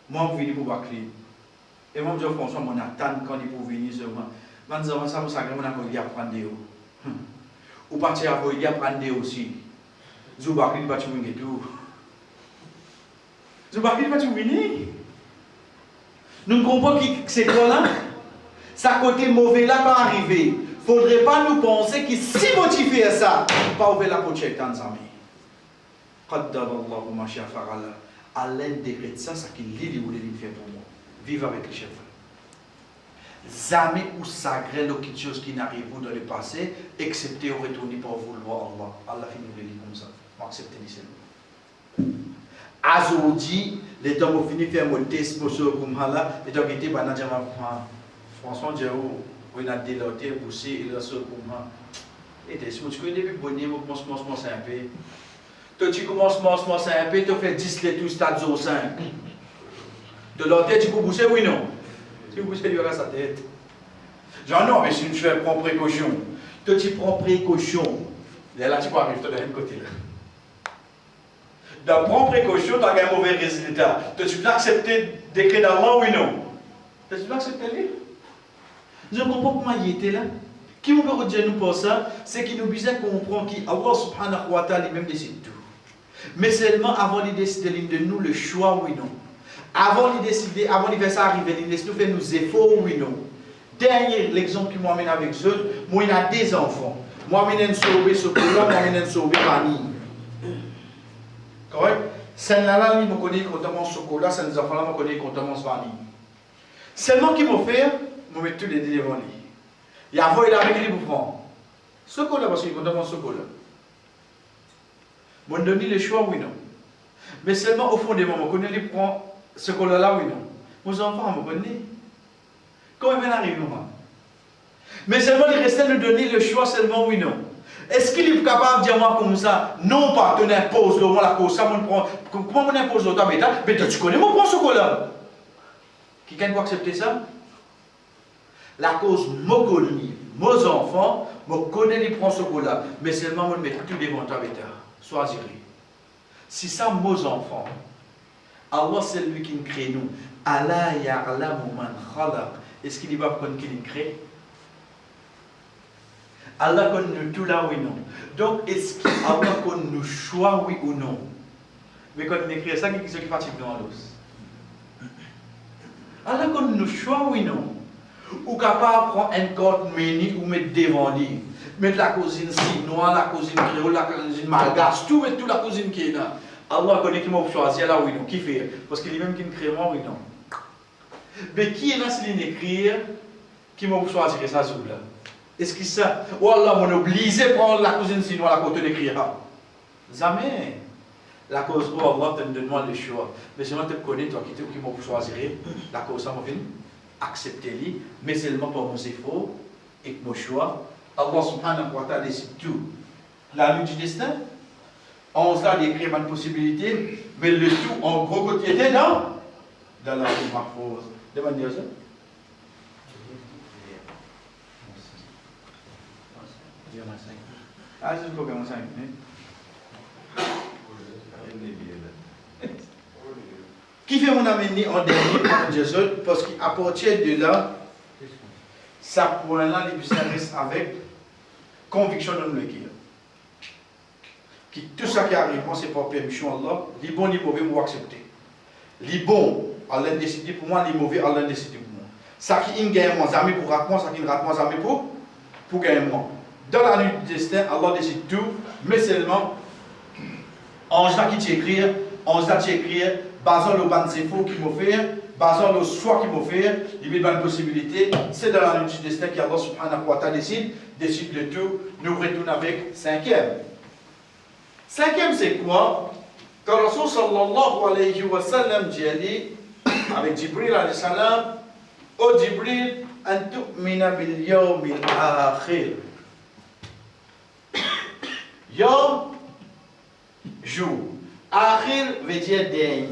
Moi, je viens pour Bakri. Et moi, je dis François, mon attend quand il faut venir sur moi. Je dis, ça, vous savez, on a envie d'apprendre. Ou partir à vous apprendre aussi. Je ne vais pas venir tout. Je ne vais pas venir. Nous comprenons que c'est quoi là? Ça côté mauvais là va arriver. Il ne faudrait pas nous penser que si motivé à ça, pas ouvrir la porte chez les amis. À l'intégrer de ça, c'est qu'il lit ou les faire pour moi. Vivre avec les chefs. Jamais ou sacré quelque chose qui n'arrive pas dans le passé, excepté au retourner pour vouloir Allah. Allah finit de lire comme ça. Acceptez les aujourd'hui, les temps ont fini de faire mon test pour ce comme là, les temps qui étaient pendant François Dieu, on a déloté, poussé, et là, ce comme ça. Et si tu connais depuis bonnet, vous commencez un peu. Toi, tu commences un peu, tu fais 10 les tout stade 5. De l'autre tête, tu peux pousser, oui, non. Si vous poussez, il y aura sa tête. Genre, non, mais si tu fais prendre précaution, toi, tu prends précaution. Et là, tu peux arriver de l'autre côté. De prendre précaution, tu as un mauvais résultat. Toi, tu peux accepter d'écrire d'Allah, oui, non. Tu peux accepter lui. Je comprends comment il était là. Qui vous peut dire nous pour ça, c'est qu'il nous besoin comprendre qu'Allah subhanahu wa ta'ala lui-même décide tout. Mais seulement avant de décider de nous le choix, oui, non. Avant de décider, avant de faire ça arriver, il laisse nous faire nos efforts, oui, non. Dernier, l'exemple qui m'amène avec eux, moi, il a des enfants. Moi, je suis sauvé ce problème, moi, je suis sauvé famille. Correct? Celle-là, il me connaît quand on mange chocolat, celle enfants-là, me connaît quand on mange vanille. Seulement qu'il m'a fait, je mets tous les deux devant lui. Il y a voix, il a avec lui pour prendre. Chocolat, parce qu'il quand on mange chocolat. Je me donne le choix, oui, non. Mais seulement au fond des moments, quand il prend ce chocolat-là, oui, non. Mes enfants, me connaissent. Comment il va arriver, moi? Mais seulement il restait nous donner le choix seulement, oui, non. Est-ce qu'il est capable de dire moi comme ça? Non, pas, tu n'imposes moi la cause, ça, comment on impose l'autre? Mais tu connais mon point chocolat. Quelqu'un doit accepter ça? La cause, me connaît, mes enfants, me connaît les points chocolat, mais seulement me mettre tout devant ta bêta. Sois ziré. Si ça, mes enfants, Allah c'est lui qui nous crée nous. Allah ya'lamu man khalaq. Est-ce qu'il va connaître qui nous crée? Allah connaît tout là, oui, non. Donc, est-ce qu'Allah connaît nos choix, oui ou non? Mais quand on écrit ça, qu'est-ce qui fatigue dans l'os? Allah connaît nos choix, oui, non. Ou capable de prendre un code mini ou mettre devant lui. Mettre la cuisine chinoise, la cuisine créole, la cuisine malgache, tout, mettre toute la cuisine qui est là. Allah connaît qui m'a choisi là, oui, non, qui fait? Parce qu'il est même qui ne crée moi, oui, non. Mais qui est là, s'il écrire, qui m'a choisi ça, là? Est-ce que ça, ou Allah m'a obligé de prendre la cousine sinon la côté d'écrire? Jamais. La cause où Allah te donne le choix. Mais si on te connaît, toi qui m'a choisi, la cause ça m'a fait accepter, mais seulement pour mon effort et mon choix. Allah subhanahu wa ta'ala décide tout. La lutte du destin, on a d'écrire une possibilité, mais le tout en gros côté était dans la vie mahfouz. De manière ça. Ah, c'est combien on 5 Qui fait mon amener en dernier par Jésus parce qu'à partir de là, ça point là, les puissants restent avec conviction de le dire. Qui tout ça qui arrive, c'est pas permission Allah, les bons, les mauvais, vous accepter. Les bons, Allah décide pour moi, les mauvais, Allah décide pour moi. Ça qui gagne mon ami pour rater moi, ça qui ne rate mon ami pour gagner moi. Dans la nuit du destin, Allah décide tout, mais seulement, ange là qui t'écrit, ange là qui écrit, basant le ban défaut qui m'a fait, basant le choix qui m'a fait, il y a une possibilité, c'est dans la nuit du destin qu'Allah subhanahu wa ta'ala décide de tout, nous retournons avec cinquième. Cinquième, c'est quoi? Quand Rasul sallallahu alayhi wa sallam dit avec Jibril alayhi salam, ô Jibril, an tu'mina bil yawmil akhir. Yom, jour. Akhir veut dire dernier.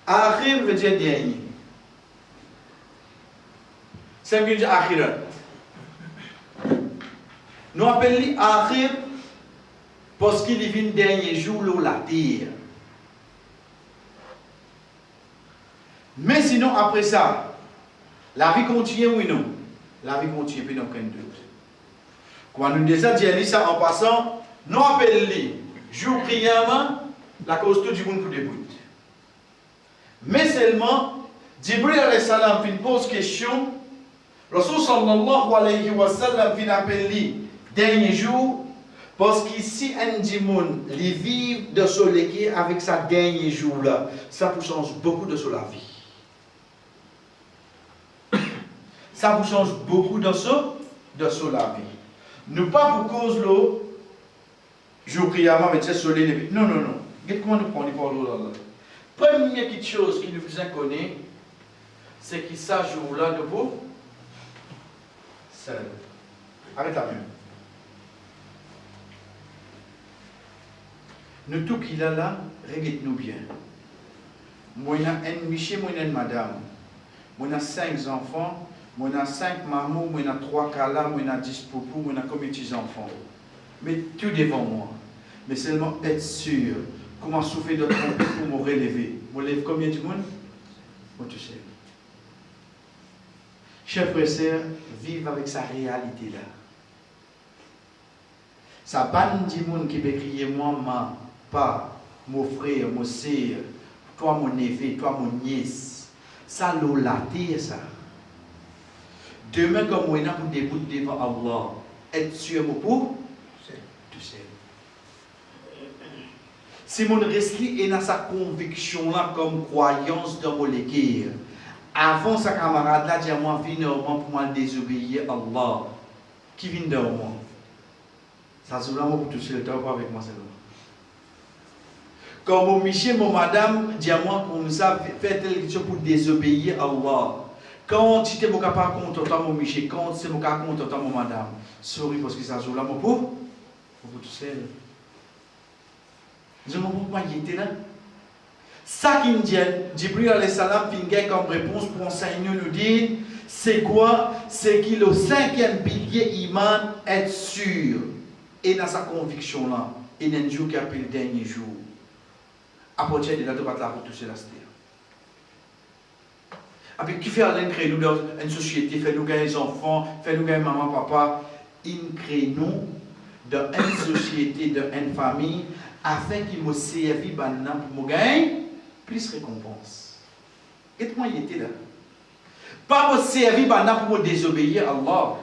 Akhir veut dire dernier. C'est ce que dit Akhirat. Nous appelons Akhir parce qu'il est le dernier jour de la terre. Mais sinon, après ça, la vie continue ou non? La vie continue, puis aucun doute. Quand nous déjà dit ça en passant, nous appelons jour prièrement la cause tout du monde pour début. Mais seulement, Jibril alayhi salam pose question, Rasul sallallahu alayhi wa sallam fin appelle dernier jour, parce qu'ici, un dimoun, les vivent de ce légué avec sa dernier jour là, ça vous change beaucoup de sur la vie. Ça vous change beaucoup de sur la vie. Ne pas pour cause l'eau, je prie avant, mais c'est soleil. Non, non, non. Regardez comment nous prenons pour l'eau là. Première petite chose qui nous vous connaît, c'est qu'il s'agit jour-là de vous seul. Arrête la même. Nous tout qu'il a là, regarde-nous bien. Moi, j'ai un monsieur, moi, j'ai une madame. Moi, j'ai 5 enfants. Moi, j'ai 5 mamans. Moi, j'ai 3 calas. Moi, j'ai 10 poupous. Moi, j'ai combien de enfants. Mais tout devant moi. Mais seulement être sûr. Comment souffrir de tromper pour me relever. Je lève combien de monde? Moi, tout seul. Chers frères et sœurs, vivre avec sa réalité là. Ça pas de monde qui peut crier moi, ma, pas, mon frère, mon sœur, toi mon neveu, toi mon nièce. Ça la terre ça. Demain comme moi, pour début devant Allah, être sûr pour tout seul. Si mon reste est dans sa conviction là comme croyance dans mon l'équerre. Avant sa camarade là, dit moi viens normalement pour moi désobéir à Allah. Qui vient de moi? Ça se voit pour tout seul, tu pas avec moi seulement. Quand mon monsieur, mon madame, dit à moi comme ça, fait quelque chose pour désobéir à Allah. Quand tu n'es pas content, toi mon monsieur, quand tu n'es pas content, toi mon madame, sorry parce que ça se voit pour tout seul. Je ne sais pas pourquoi il était là. Ça qui me dit, Jibril alayhi salam, comme réponse pour enseigner nous dire, c'est quoi? C'est qu'il au 5e pilier iman, être sûr. Et dans sa conviction là, il y a un jour qui appelle le dernier jour. À partir de là, tu vas te la retoucher la terre. Après, qui fait aller créer nous dans une société, fait nous gagner des enfants, fait nous gagner maman, papa, il crée nous dans une société, dans une famille, afin qu'il me serve pour me gagner plus récompense. Et moi, il était là. Pas me servir pour me désobéir à Allah.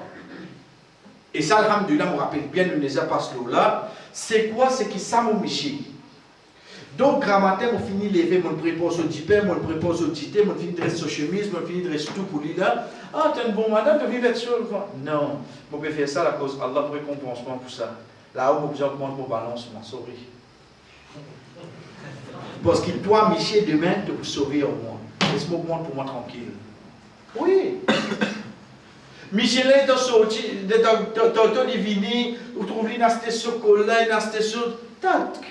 Et ça, alhamdoulilah, me rappelle bien de Néza Paslo là. C'est quoi? C'est qui ça mon miché. Donc, grand matin, on finit de lever, on prépare au dipé, on prépare au dité, on finit de rester sur chemise, on finit de rester tout pour lui là. Ah, tu es un bon madame, tu vis avec ça. Non, on peut faire ça à cause Allah pour récompensement pour ça. Là-haut, on peut augmenter mon balancement, sorry. Parce que toi, Michel, demain, tu peux sauver au moins. Laisse-moi augmenter pour moi tranquille. Oui. Michel est dans sorti, dans divini, ou trouve une astécio colère, une astécio.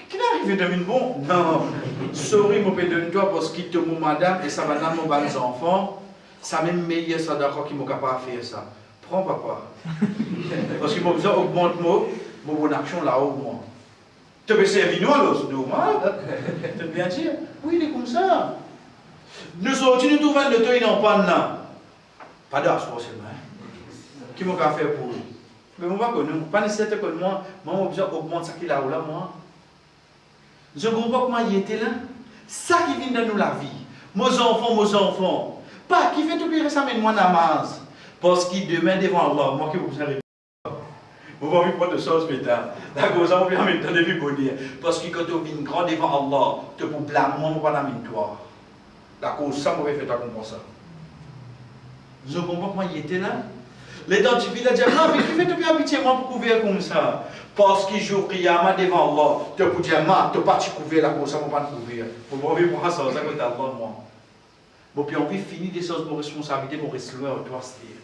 Qui est arrivé de une bon? Non. Sorry, mon père, donne-toi parce qu'il te mon madame et ça va dans mon bas enfants. Ça même meilleur, ça d'accord qui m'a capable de faire ça. Prends papa. Parce qu'il m'a besoin d'augmenter mon bonne action là-haut, moi. Tu peux servir nous alors, c'est normal. Tu peux bien dire? Oui, il est comme ça. Nous sortis, nous trouvons de toi, il n'en parle là. Pas d'assoir seulement. Qui m'a fait pour lui? Mais moi, pas nécessairement que moi, j'ai besoin d'augmenter ça qu'il a là, moi. Je ne comprends pas comment il était là. Ça qui vient de nous la vie. Mes enfants. Pas qui fait tout pire ça, mais moi, namaz. Parce qu'il demain devant Allah, moi qui vous avez. Vous voyez pas de choses, mesdames. D'accord, ça vous permet de vivre pour dire. Parce que quand tu viens grand devant Allah, tu peux blâmer moi, pas la toi. D'accord, ça, vous fait comme ça. Je ne comprends pas comment il était là. Les dents du village disent, non, mais qui fait tout bien pitié, moi, pour couvrir comme ça? Parce qu'il joue Qiyamah devant Allah, tu peux dire, ma, tu pas couvrir la cause, ça ne va pas couvrir. Vous pouvez voir ça, ça côté Allah, moi. Bon, puis on veut finir des choses pour responsabilité, pour rester loin, toi, c'est.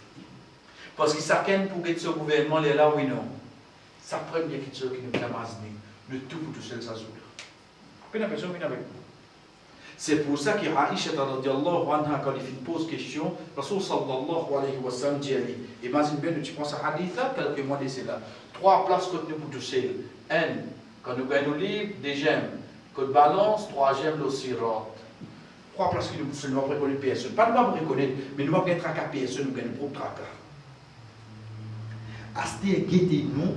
Parce que ça qu'est pour que ce gouvernement est là, oui, non. Ça prend bien quelque chose qui nous amasse, le tout pour tout seul, ça joue. Puis la personne vient avec nous. C'est pour ça qu'Aïcha radiallahu anha, quand il pose question, Rasul sallallahu alayhi wa sallam dit, imagine bien, tu prends ce hadith là, quelques mois d'ici là. 3 places que nous pour toucher. 1, quand nous gagnons livre, 2 gemmes. Quand nous balance, 3 gemmes le sirat. 3 places que nous ne pouvons pas reconnaître personne. Pas nous pas reconnaître, mais nous ne pouvons pas traquer personne, nous gagnons propre traquer. Asté guetter nous,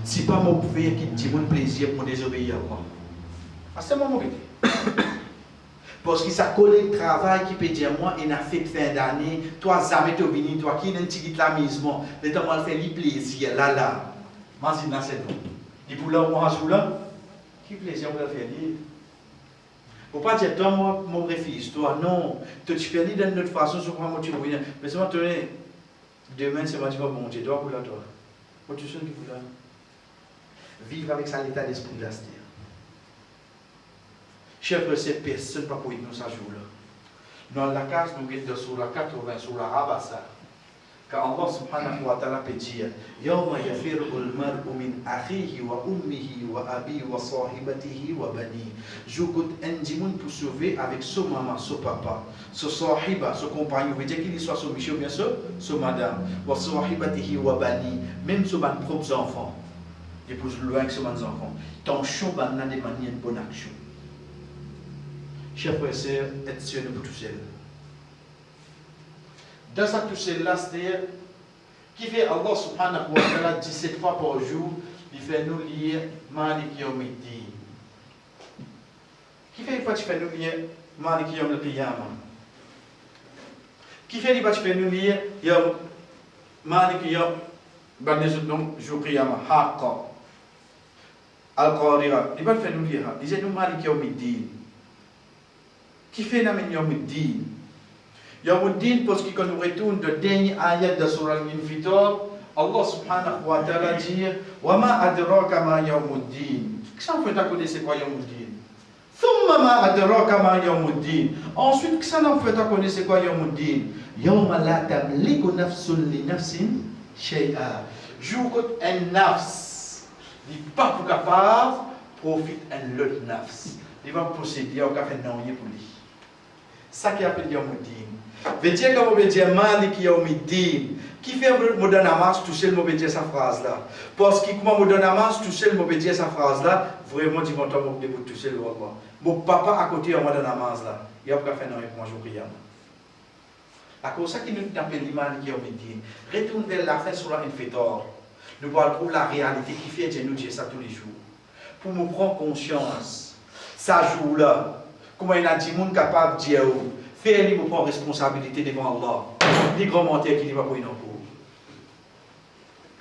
c'est pas mon pouvoir qui dit mon plaisir pour désobéir à Allah. À ce moment guetter. Parce que ça colle le travail qui peut dire moi, il a fait fin d'année, toi, jamais tu venu, toi qui n'as pas la mise, le temps de faire le plaisir, là. Moi, c'est là, c'est non. Et pour là, moi, je là, qui plaisir vous faire lire? Faut pas dire, toi, moi, mon refuse, toi, non. Tu fais lire d'une autre façon, je crois, moi, tu reviens. Mais c'est moi, demain, c'est moi, tu vas bon Dieu, toi, pour là, toi. Moi, tu sais qui vous là. Vivre avec ça, l'état d'esprit de la terre. Chers frères, c'est personne pas pour nous ça jour-là. Dans la case, nous sommes sur la 80, sur la Rabassa. Quand Allah subhanahu wa ta'ala peut dire Yawma yafirru al-mar'u min akhihi wa ummihi wa abi wa sahibatihi wa bani. Je compte un dimanche pour sauver avec son maman, son papa, son sahiba, son compagnon. Veut dire qu'il soit son monsieur, bien sûr, son madame. Wa sahibatihi wa bani. Même son propres enfants. Et pour loin que son enfants. Ton chou ban n'a des manières de bonne action. Chers frères et sœurs, être sûr de vous tout seul. Dans sa tout seul là, c'est-à-dire, qui fait Allah subhanahu wa ta'ala 17 fois par jour, il fait nous lire Malik Yawmiddin. Qui fait une fois tu fais nous lire Malik Yawm al-Qiyamah? Qui fait une fois tu fais nous lire Malik Yawm, ben les autres noms, jour Qiyamah, Haqqa, Al-Qari'a. Il va faire nous lire, il dit nous Malik Yawmiddin. Qui fait Namen Yawmiddin? Yawmiddin, parce que quand nous retournons de dernier ayat de Surah Al-Infitar, Allah subhanahu wa ta'ala dit Wa ma adraka ma Yawmiddin. Qu'est-ce que ça fait à connaître c'est quoi Yawmiddin? Thumma ma adraka ma Yawmiddin. Ensuite, qu'est-ce que ça fait à connaître c'est quoi Yawmiddin? Yawma la tamliku nafsun li nafsin shay'a. Jour où un nafs n'est pas capable, profite un autre nafs. Il va posséder au café non pour lui. Ça qui appelle Yawmiddin. Veut dire que vous veut dire Malik Yawmiddin. Qui fait moderne Hamas, tout seul, je dire sa phrase là. Parce que comment moderne Hamas, tout seul, je dire sa phrase là, vraiment, dis-moi, toi, je vais tout seul. Mon papa à côté de moderne Hamas là, il a pas fait non pour moi, je prie. À cause ça qui nous appelle Malik Yawmiddin. Retourne vers la fin sur l'Infitar. Nous allons trouver la réalité qui fait que nous dire ça tous les jours. Pour nous prendre conscience, ça joue là. Comment il a dit, monde capable de dire, faire lui prendre responsabilité devant Allah. Les grands menteurs qui ne va pas y en pour.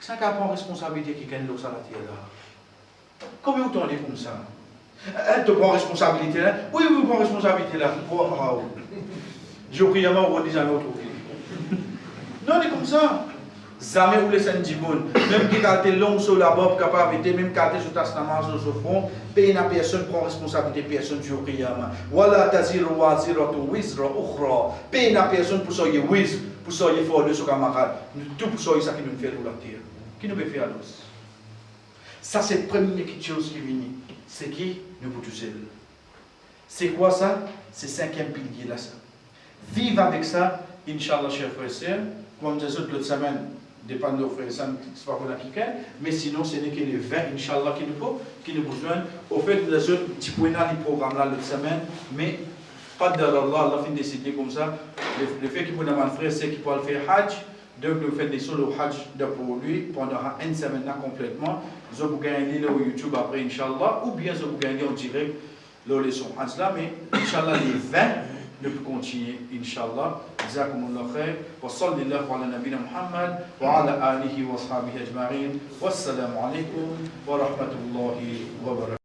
ça qui prend responsabilité qui gagne l'eau sur la terre là. Combien de temps on est comme ça? Elle te prend responsabilité là? Oui, vous prend responsabilité là. Je prie à moi, on dit jamais autre. Non, on est comme ça. Jamais ou les sendimon, même qui a été long sur la bob, capable de même qui sur testament sur ce front, paye na personne prend responsabilité personne sur qiyama. Wala taziru waziratu wizra ukhra. Paye na personne pour soyer wiz, pour soyer fort de ce camarade. Tout pour soyer ça qui nous fait pour la terre. Qui nous fait faire l'os. Ça c'est la première chose qui vient. C'est qui nous pour tout seul. C'est quoi ça? C'est le cinquième pilier là ça. Vive avec ça, Inch'Allah, chers frères et sœurs. Comme je disais l'autre semaine, dépend de nos frères et sœurs, c'est pas pour la quiquette, mais sinon, ce n'est que les 20, Inch'Allah, qui nous besoin. Au fait, les autres petits points dans le programme là, l'autre semaine, mais pas de Allah, Allah fin décider comme ça. Le fait qu'il peut avoir un frère, c'est qu'il peut le faire Hajj. Donc, nous faisons des solos Hajj pour lui pendant une semaine là complètement. Nous allons gagner le YouTube après, Inch'Allah, ou bien nous allons gagner en direct le leçon Hajj là, mais Inch'Allah, les 20. Ne peut continuer, Inch'Allah. Jazakumullah khair. Wa sallallahu ala nabina Muhammad wa ala alihi wa ashabihi ajma'in. Wassalamu alaikum wa rahmatullahi wa barakatuh.